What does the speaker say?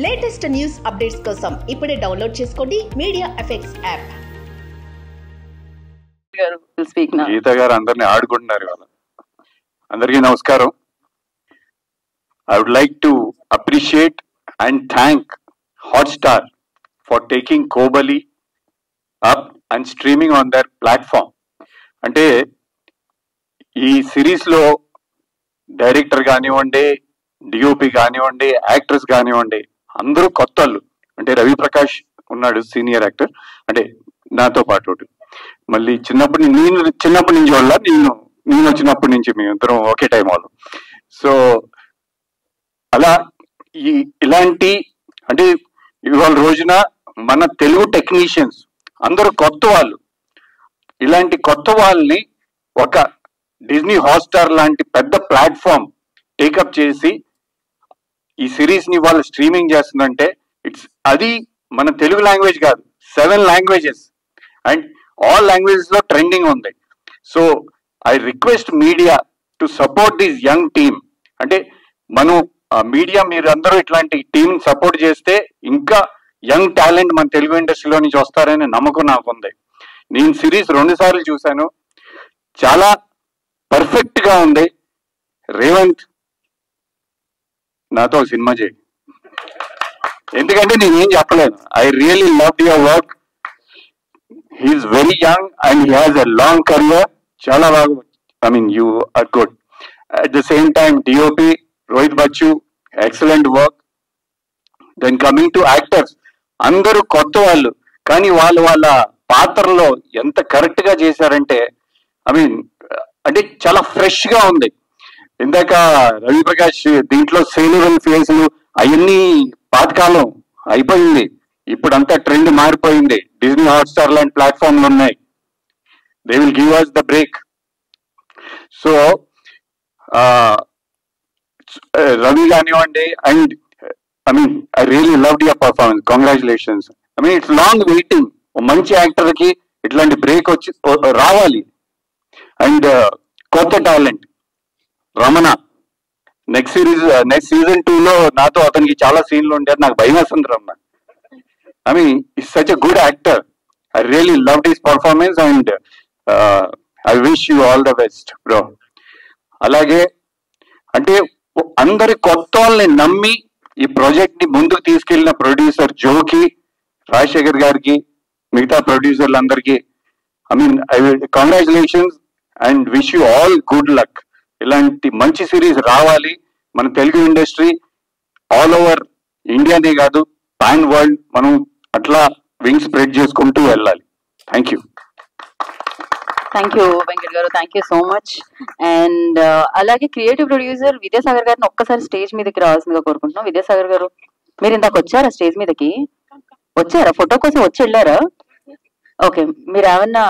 Latest news updates కోసం ఇప్పుడే download చేసుకోండి మీడియా ఎఫెక్ట్స్ యాప్. గీత గారు అందరినీ ఆడుకుంటున్నారు ఇవాళ. అందరికీ నమస్కారం. I would like to appreciate and thank Hotstar for taking Kohbali up and streaming on their platform. అంటే ఈ సిరీస్ లో డైరెక్టర్ కానివ్వండి, డిఓపి కానివ్వండి, యాక్టర్స్ కానివ్వండి, అందరూ కొత్త వాళ్ళు. అంటే రవి ప్రకాష్ ఉన్నాడు సీనియర్ యాక్టర్, అంటే నాతో పాటు. మళ్ళీ నేను చిన్నప్పటి నుంచి వాళ్ళ నేను వచ్చినప్పటి నుంచి మేమిద్దరం ఒకే టైం వాళ్ళు. సో అలా ఇలాంటి అంటే ఇవాళ రోజున మన తెలుగు టెక్నీషియన్స్ అందరూ కొత్త వాళ్ళు. ఇలాంటి కొత్త వాళ్ళని ఒక డిజ్నీ హాట్స్టార్ లాంటి పెద్ద ప్లాట్ఫామ్ టేకప్ చేసి ఈ సిరీస్ ని వాళ్ళు స్ట్రీమింగ్ చేస్తుందంటే అది మన తెలుగు లాంగ్వేజ్ కాదు, 7 లాంగ్వేజెస్ అండ్ ఆల్ లాంగ్వేజెస్ లో ట్రెండింగ్ ఉంది. So I request media to support this young team. అంటే మనం మీడియా మీరు అందరూ ఇట్లాంటి టీమ్ సపోర్ట్ చేస్తే ఇంకా యంగ్ టాలెంట్ మన తెలుగు ఇండస్ట్రీలో నుంచి వస్తారనే నమ్మకం నాకు ఉంది. నేను సిరీస్ 2 సార్లు చూశాను, చాలా పర్ఫెక్ట్ గా ఉంది. రేవంత్ నాతో సినిమా చేయి, ఎందుకంటే నేనేం చెప్పలేను. I really love your work. He is very young and he has a long career. చాలా బాగా, I mean you are good. At the same time DOP Rohit Bachchu, excellent work. Then coming to actors, అందరూ కొత్త వాళ్ళు, కానీ వాళ్ళ పాత్రలో ఎంత కరెక్ట్ గా చేశారంటే, ఐ మీన్ అంటే చాలా ఫ్రెష్ గా ఉంది. ఇందాక రవి ప్రకాష్ దీంట్లో సేలువల్ ఫేసులు అవన్నీ పాతకాలం అయిపోయింది. ఇప్పుడంతా ట్రెండ్ మారిపోయింది. డిజ్నీ హాట్స్టార్ లాంటి ప్లాట్ఫామ్లు ఉన్నాయి. They will give us the break. So Ravi కానివ్వండి, and I mean I really loved your performance. Congratulations. I mean it's long waiting. మంచి యాక్టర్ కి ఇట్లాంటి బ్రేక్ వచ్చి రావాలి. అండ్ కొత్త టాలెంట్ రమణ నెక్స్ట్ సీజన్ 2 లో నాతో అతనికి చాలా సీన్లు ఉంటాయి. నాకు భయం వేస్తుంది Ramana. I mean it's such a good actor. I really loved his performance and I wish you all the best bro. అలాగే అంటే అందరి కొత్త వాళ్ళని నమ్మి ఈ ప్రాజెక్ట్ ని ముందుకు తీసుకెళ్లిన ప్రొడ్యూసర్ జోకి, రాజశేఖర్ గారికి, మిగతా ప్రొడ్యూసర్లందరికీ I mean congratulations and wish you all good luck. ఇలాంటి మంచి సిరీస్ రావాలి. మన తెలుగు ఇండస్ట్రీ ఆల్ ఓవర్ ఇండియానే కాదు, పాన్ వరల్డ్ మనం అట్లా వింగ్ స్ప్రెడ్ చేసుకుంటూ వెళ్ళాలి. Thank you. Thank you Venkat garu, thank you so much. And అలాగే క్రియేటివ్ ప్రొడ్యూసర్ విద్యాసాగర్ గారిని ఒక్కసారి స్టేజ్ మీదకి రావాల్సిందిగా కోరుకుంటున్నాం. విద్యాసాగర్ గారు, మీరు ఇందాక వచ్చారా స్టేజ్ మీదకి? వచ్చారా? ఫోటో కోసం వచ్చి వెళ్ళారా? ఓకే, మీరు ఏమన్నా